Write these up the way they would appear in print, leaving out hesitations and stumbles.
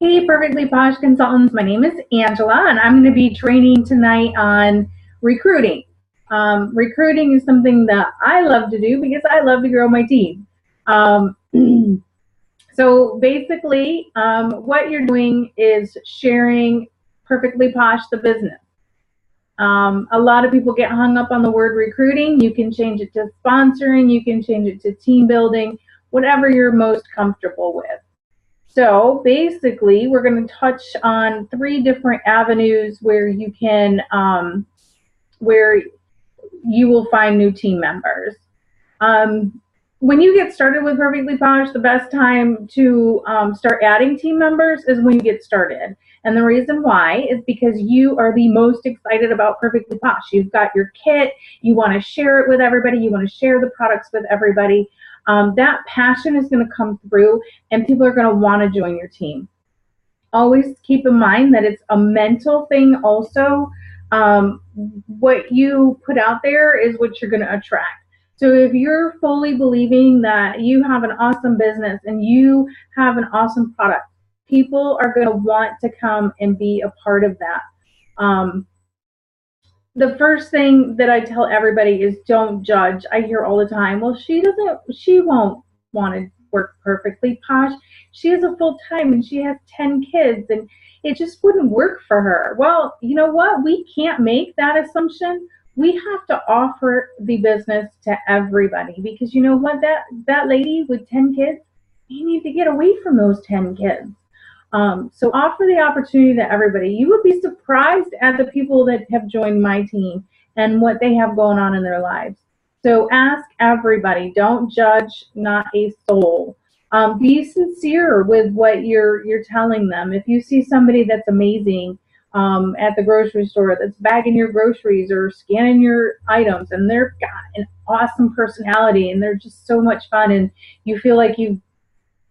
Hey, Perfectly Posh Consultants. My name is Angela, and I'm going to be training tonight on recruiting. Recruiting is something that I love to do because I love to grow my team. Um, so basically, what you're doing is sharing Perfectly Posh, the business. A lot of people get hung up on the word recruiting. You can change it to sponsoring. You can change it to team building, whatever you're most comfortable with. So basically, we're going to touch on 3 different avenues where you can, where you will find new team members. When you get started with Perfectly Posh, the best time to start adding team members is when you get started. And the reason why is because you are the most excited about Perfectly Posh. You've got your kit, you want to share it with everybody, you want to share the products with everybody. That passion is going to come through, and people are going to want to join your team. Always keep in mind that it's a mental thing also. What you put out there is what you're going to attract. So if you're fully believing that you have an awesome business and you have an awesome product, people are going to want to come and be a part of that. The first thing that I tell everybody is don't judge. I hear all the time, well, she won't want to work Perfectly Posh. She has a full time and she has 10 kids and it just wouldn't work for her. Well, you know what? We can't make that assumption. We have to offer the business to everybody because you know what? That lady with 10 kids, you need to get away from those 10 kids. So offer the opportunity to everybody. You would be surprised at the people that have joined my team and what they have going on in their lives. So ask everybody. Don't judge, not a soul. Be sincere with what you're telling them. If you see somebody that's amazing at the grocery store that's bagging your groceries or scanning your items and they've got an awesome personality and they're just so much fun and you feel like you've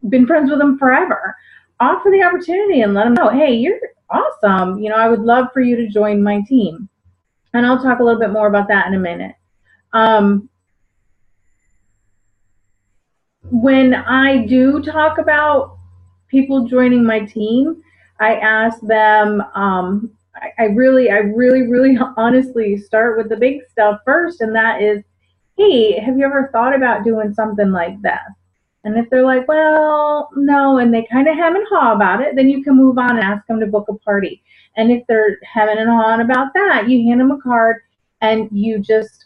been friends with them forever, offer the opportunity and let them know, hey, you're awesome. You know, I would love for you to join my team. And I'll talk a little bit more about that in a minute. When I do talk about people joining my team, I ask them, I really honestly start with the big stuff first, and that is, hey, have you ever thought about doing something like that? And if they're like, well, no, and they kind of hem and haw about it, then you can move on and ask them to book a party. And if they're hemming and hawing about that, you hand them a card and you just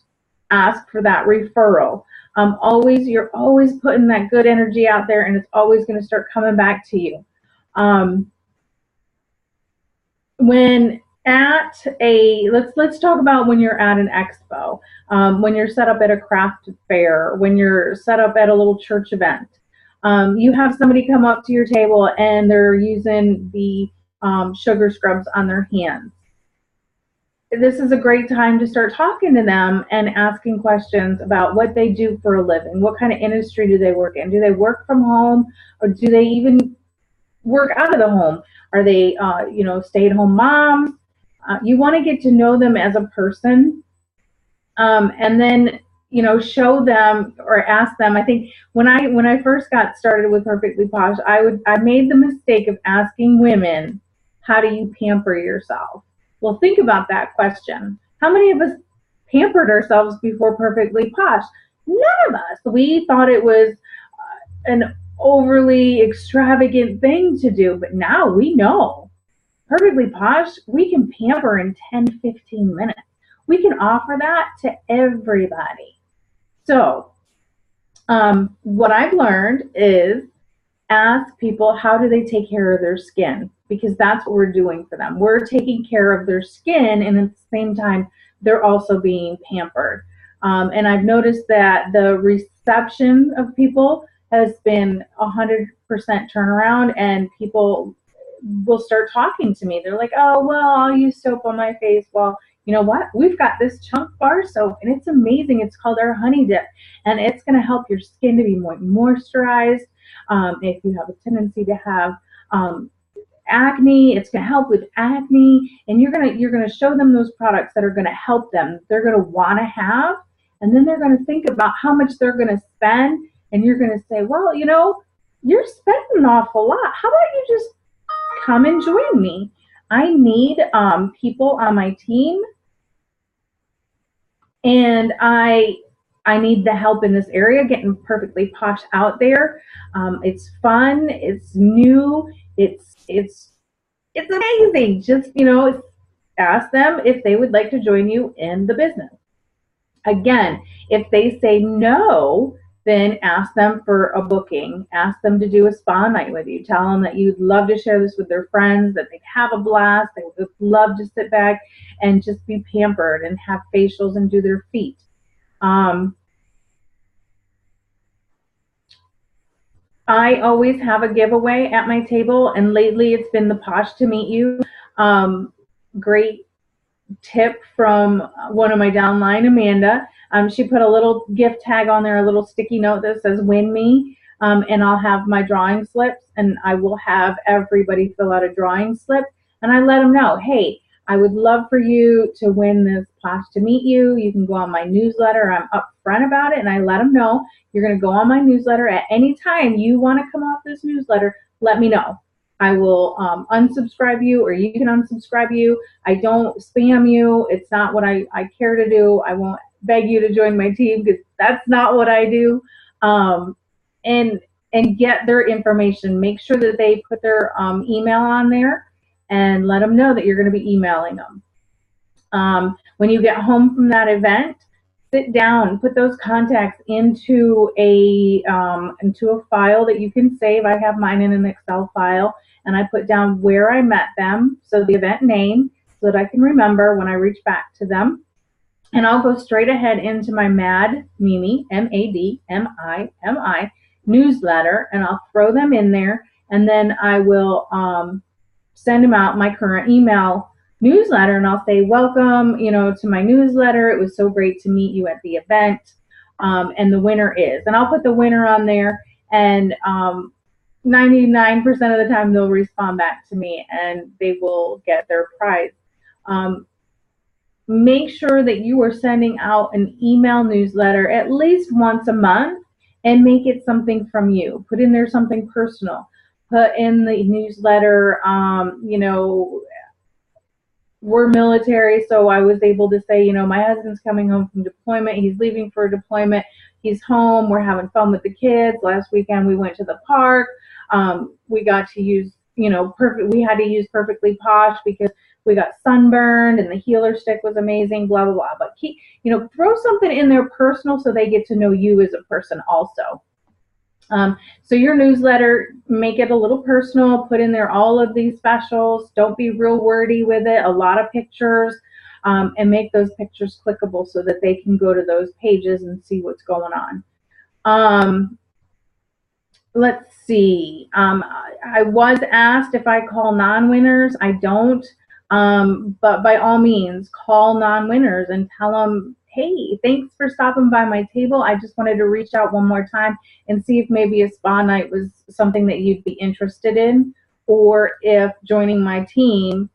ask for that referral. You're always putting that good energy out there, and it's always going to start coming back to you. When at a let's talk about when you're at an expo, when you're set up at a craft fair, when you're set up at a little church event. You have somebody come up to your table and they're using the sugar scrubs on their hands. This is a great time to start talking to them and asking questions about what they do for a living. What kind of industry do they work in? Do they work from home, or do they even work out of the home? Are they, stay-at-home moms? You want to get to know them as a person, and then show them or ask them. I think when I first got started with Perfectly Posh, I made the mistake of asking women, how do you pamper yourself? Well, think about that question. How many of us pampered ourselves before Perfectly Posh? None of us. We thought it was an overly extravagant thing to do, but now we know. Perfectly Posh, we can pamper in 10, 15 minutes. We can offer that to everybody. So what I've learned is ask people, how do they take care of their skin? Because that's what we're doing for them. We're taking care of their skin, and at the same time, they're also being pampered. And I've noticed that the reception of people has been 100% turnaround, and people will start talking to me. They're like, oh, well, I'll use soap on my face. Well, you know what? We've got this chunk bar soap, and it's amazing. It's called our Honey Dip, and it's going to help your skin to be more moisturized. If you have a tendency to have acne, it's going to help with acne, and you're going to show them those products that are going to help them. They're going to want to have, and then they're going to think about how much they're going to spend, and you're going to say, well, you're spending an awful lot. How about you just come and join me. I need people on my team, and I need the help in this area, getting Perfectly Posh out there. It's fun, it's new, it's amazing. Just, ask them if they would like to join you in the business. Again, if they say no, then ask them for a booking. Ask them to do a spa night with you. Tell them that you'd love to share this with their friends, that they'd have a blast. They would love to sit back and just be pampered and have facials and do their feet. I always have a giveaway at my table, and lately it's been the Posh to Meet You. Great tip from one of my downline, Amanda. She put a little gift tag on there, a little sticky note that says "Win Me," and I'll have my drawing slips, and I will have everybody fill out a drawing slip, and I let them know, hey, I would love for you to win this Posh to Meet You. You can go on my newsletter. I'm upfront about it, and I let them know you're going to go on my newsletter at any time you want to come off this newsletter. Let me know. I will unsubscribe you, or you can unsubscribe you. I don't spam you. It's not what I care to do. I won't beg you to join my team, because that's not what I do. And get their information. Make sure that they put their email on there, and let them know that you're going to be emailing them. When you get home from that event, sit down, put those contacts into a file that you can save. I have mine in an Excel file, and I put down where I met them, so the event name, so that I can remember when I reach back to them. And I'll go straight ahead into my Mad Mimi, MADMIMI, newsletter, and I'll throw them in there, and then I will send them out my current email newsletter, and I'll say, welcome, to my newsletter. It was so great to meet you at the event, and the winner is, and I'll put the winner on there, and 99% of the time they'll respond back to me, and they will get their prize. Make sure that you are sending out an email newsletter at least once a month, and make it something from you. Put in there something personal. Put in the newsletter, we're military, so I was able to say, my husband's coming home from deployment. He's leaving for deployment. He's home. We're having fun with the kids. Last weekend we went to the park. We got to use, we had to use Perfectly Posh because we got sunburned, and the healer stick was amazing, blah, blah, blah. But keep, throw something in there personal, so they get to know you as a person also. So your newsletter, make it a little personal, put in there all of these specials. Don't be real wordy with it, a lot of pictures, and make those pictures clickable so that they can go to those pages and see what's going on. Let's see. I was asked if I call non-winners. I don't, but by all means, call non-winners and tell them, hey, thanks for stopping by my table. I just wanted to reach out one more time and see if maybe a spa night was something that you'd be interested in, or if joining my team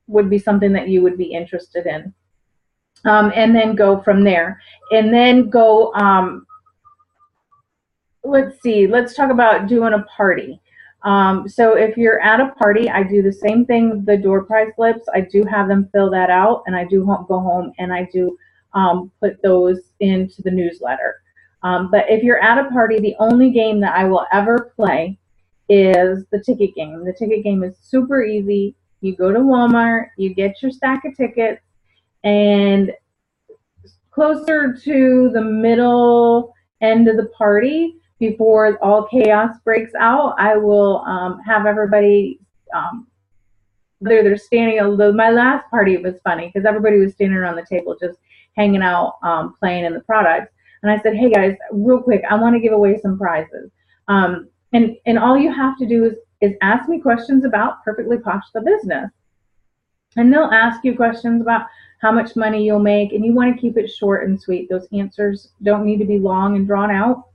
would be something that you would be interested in. And then go from there. And then go, let's see, let's talk about doing a party. So if you're at a party, I do the same thing with the door prize slips. I do have them fill that out, and I do go home and I do put those into the newsletter. But if you're at a party, the only game that I will ever play is the ticket game. The ticket game is super easy. You go to Walmart, you get your stack of tickets, and closer to the middle end of the party, before all chaos breaks out, I will have everybody, whether they're standing, my last party, it was funny because everybody was standing around the table just hanging out, playing in the products. And I said, hey guys, real quick, I want to give away some prizes. And all you have to do is ask me questions about Perfectly Posh the business. And they'll ask you questions about how much money you'll make, and you want to keep it short and sweet. Those answers don't need to be long and drawn out.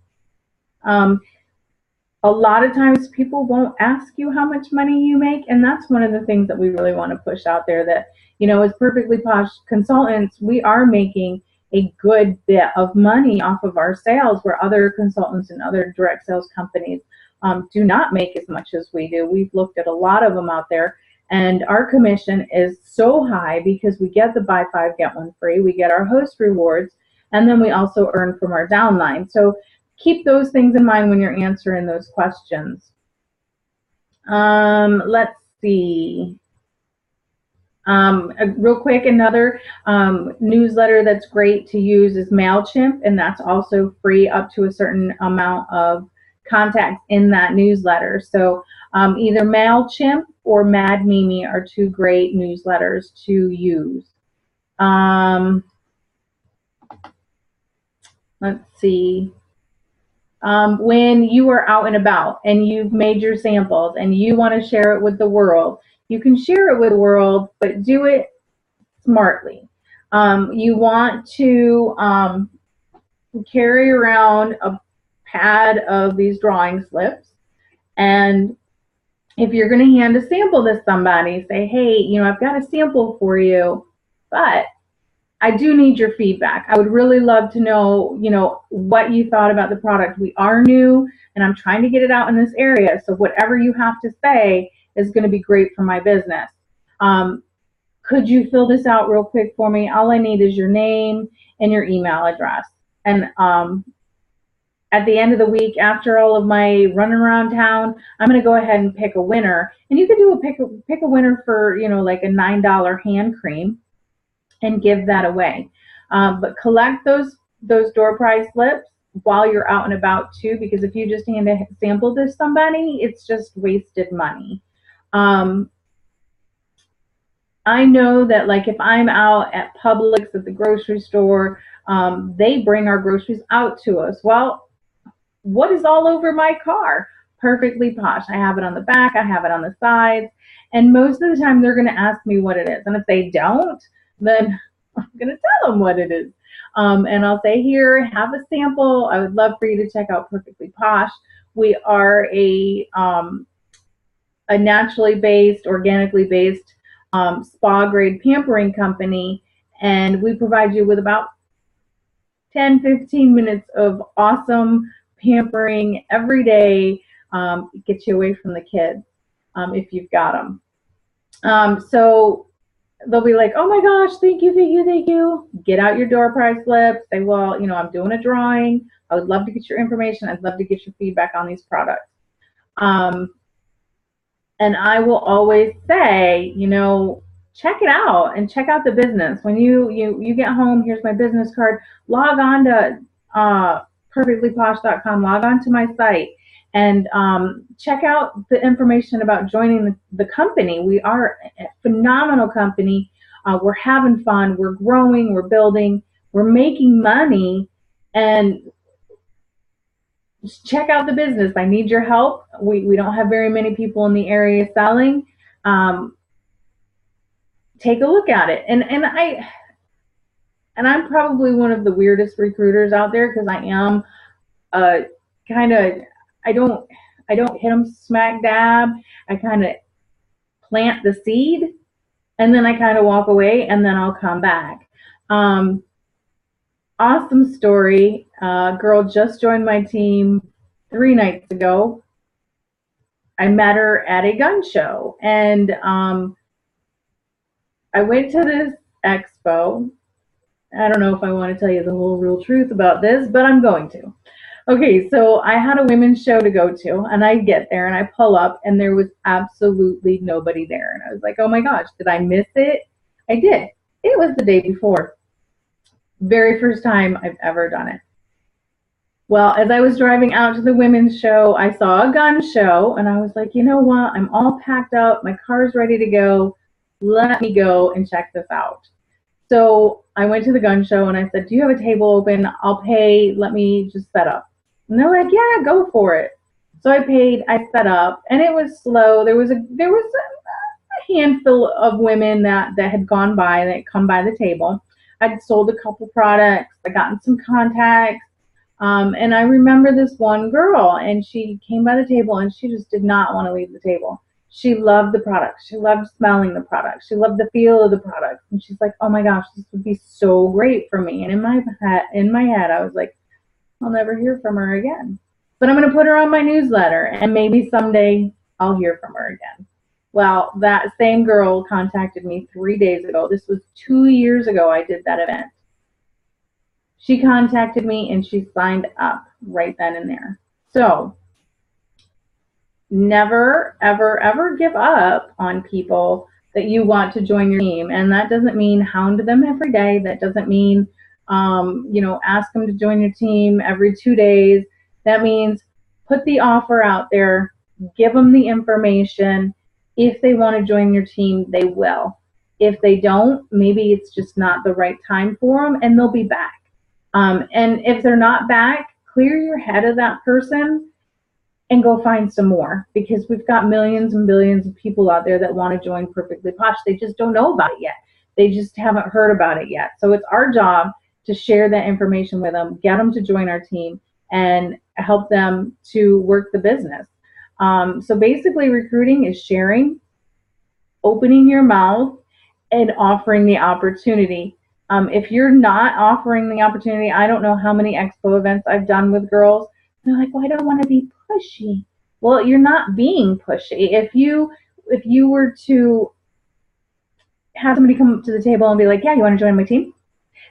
A lot of times people won't ask you how much money you make, and that's one of the things that we really want to push out there, that, as Perfectly Posh consultants, we are making a good bit of money off of our sales, where other consultants and other direct sales companies do not make as much as we do. We've looked at a lot of them out there, and our commission is so high because we get the buy 5 get 1 free, we get our host rewards, and then we also earn from our downline. So keep those things in mind when you're answering those questions. Let's see. Real quick, another newsletter that's great to use is MailChimp, and that's also free up to a certain amount of contacts in that newsletter. So either MailChimp or Mad Mimi are two great newsletters to use. Let's see. When you are out and about and you've made your samples and you want to share it with the world, you can share it with the world, but do it smartly. You want to carry around a pad of these drawing slips, and if you're going to hand a sample to somebody, say, hey, you know, I've got a sample for you, but I do need your feedback. I would really love to know, you know, what you thought about the product. We are new, and I'm trying to get it out in this area, so whatever you have to say is going to be great for my business. Could you fill this out real quick for me? All I need is your name and your email address. And at the end of the week, after all of my running around town, I'm going to go ahead and pick a winner. And you could do pick a winner for, you know, like a $9 hand cream and give that away. But collect those door prize slips while you're out and about too, because if you just hand a sample to somebody, it's just wasted money. I know that, like, if I'm out at Publix at the grocery store, they bring our groceries out to us. Well, what is all over my car? Perfectly Posh. I have it on the back, I have it on the sides, and most of the time they're going to ask me what it is. And if they don't, then I'm going to tell them what it is. And I'll say, here, have a sample. I would love for you to check out Perfectly Posh. We are a naturally based, organically based spa grade pampering company, and we provide you with about 10-15 minutes of awesome pampering every day. Get you away from the kids if you've got them. So they'll be like, oh my gosh, thank you, thank you, thank you. Get out your door prize slips. Say, well, you know, I'm doing a drawing. I would love to get your information. I'd love to get your feedback on these products. And I will always say, you know, check it out and check out the business. When you get home, here's my business card. Log on to perfectlyposh.com. Log on to my site and check out the information about joining the company. We are a phenomenal company. We're having fun. We're growing. We're building. We're making money. And check out the business. I need your help. We don't have very many people in the area selling. Take a look at it. And I'm probably one of the weirdest recruiters out there, because I am kind of, I don't hit them smack dab. I kind of plant the seed, and then I kind of walk away, and then I'll come back. Awesome story. Girl just joined my team 3 nights ago. I met her at a gun show, and I went to this expo. I don't know if I want to tell you the whole real truth about this, but I'm going to. Okay, so I had a women's show to go to, and I get there and I pull up, and there was absolutely nobody there. And I was like, oh my gosh, did I miss it? I did. It was the day before. Very first time I've ever done it. Well, as I was driving out to the women's show, I saw a gun show, and I was like, you know what? I'm all packed up. My car's ready to go. Let me go and check this out. So I went to the gun show, and I said, do you have a table open? I'll pay. Let me just set up. And they're like, yeah, go for it. So I paid. I set up, and it was slow. There was a handful of women that had gone by, that had come by the table. I'd sold a couple products. I gotten some contacts. And I remember this one girl, and she came by the table, and she just did not want to leave the table. She loved the product. She loved smelling the product. She loved the feel of the product. And she's like, oh my gosh, this would be so great for me. And in my head, I was like, I'll never hear from her again. but I'm going to put her on my newsletter and maybe someday I'll hear from her again. Well, that same girl contacted me 3 days ago. This was 2 years ago I did that event. She contacted me and she signed up right then and there. So never, ever, ever give up on people that you want to join your team. And that doesn't mean hound them every day. That doesn't mean, ask them to join your team every 2 days. That means put the offer out there, give them the information. If they want to join your team, they will. If they don't, maybe it's just not the right time for them and they'll be back. And if they're not back, clear your head of that person and go find some more, because we've got millions and billions of people out there that want to join Perfectly Posh. They just don't know about it yet. They just haven't heard about it yet. So it's our job to share that information with them, get them to join our team, and help them to work the business. So basically, recruiting is sharing, opening your mouth, and offering the opportunity. If you're not offering the opportunity, I don't know how many expo events I've done with girls. They're like, well, I don't want to be pushy. Well, you're not being pushy. If you were to have somebody come up to the table and be like, yeah, you want to join my team?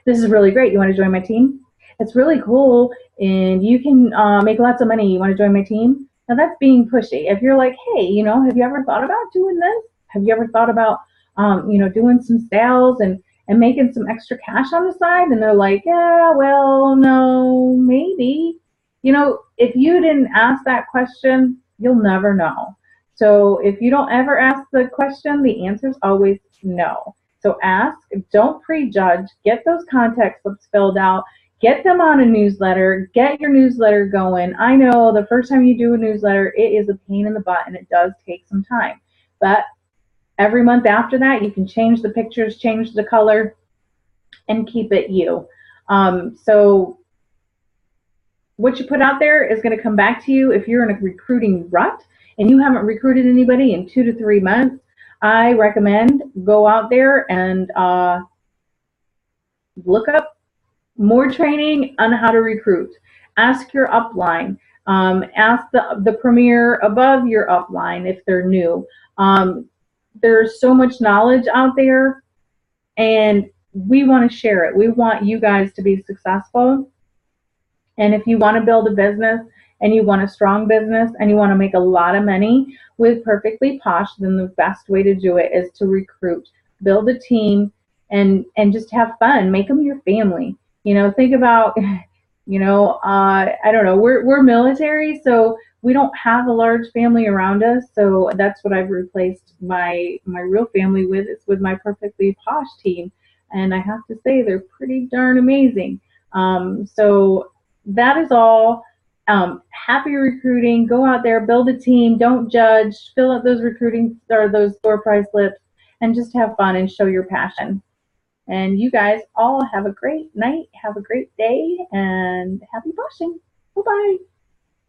This is really great. You want to join my team? It's really cool, and you can make lots of money. You want to join my team? Now that's being pushy. If you're like, hey, have you ever thought about doing this? Have you ever thought about, doing some sales and making some extra cash on the side? And they're like, yeah, well, no, maybe. If you didn't ask that question, you'll never know. So if you don't ever ask the question, the answer is always no. So ask, don't prejudge, get those contact slips filled out, get them on a newsletter, get your newsletter going. I know the first time you do a newsletter, it is a pain in the butt and it does take some time. But every month after that, you can change the pictures, change the color, and keep it you. So what you put out there is going to come back to you. If you're in a recruiting rut and you haven't recruited anybody in 2 to 3 months, I recommend go out there and look up more training on how to recruit. Ask your upline. Ask the premier above your upline if they're new. There's so much knowledge out there, and we want to share it. We want you guys to be successful. And if you want to build a business and you want a strong business and you want to make a lot of money with Perfectly Posh, then the best way to do it is to recruit, build a team, and just have fun. Make them your family. Think about, I don't know, we're military, so we don't have a large family around us. So that's what I've replaced my real family with. It's with my Perfectly Posh team. And I have to say, they're pretty darn amazing. So that is all. Happy recruiting. Go out there, build a team. Don't judge. Fill out those recruiting or those door prize slips, and just have fun and show your passion. And you guys all have a great night. Have a great day, and happy poshing. Bye bye.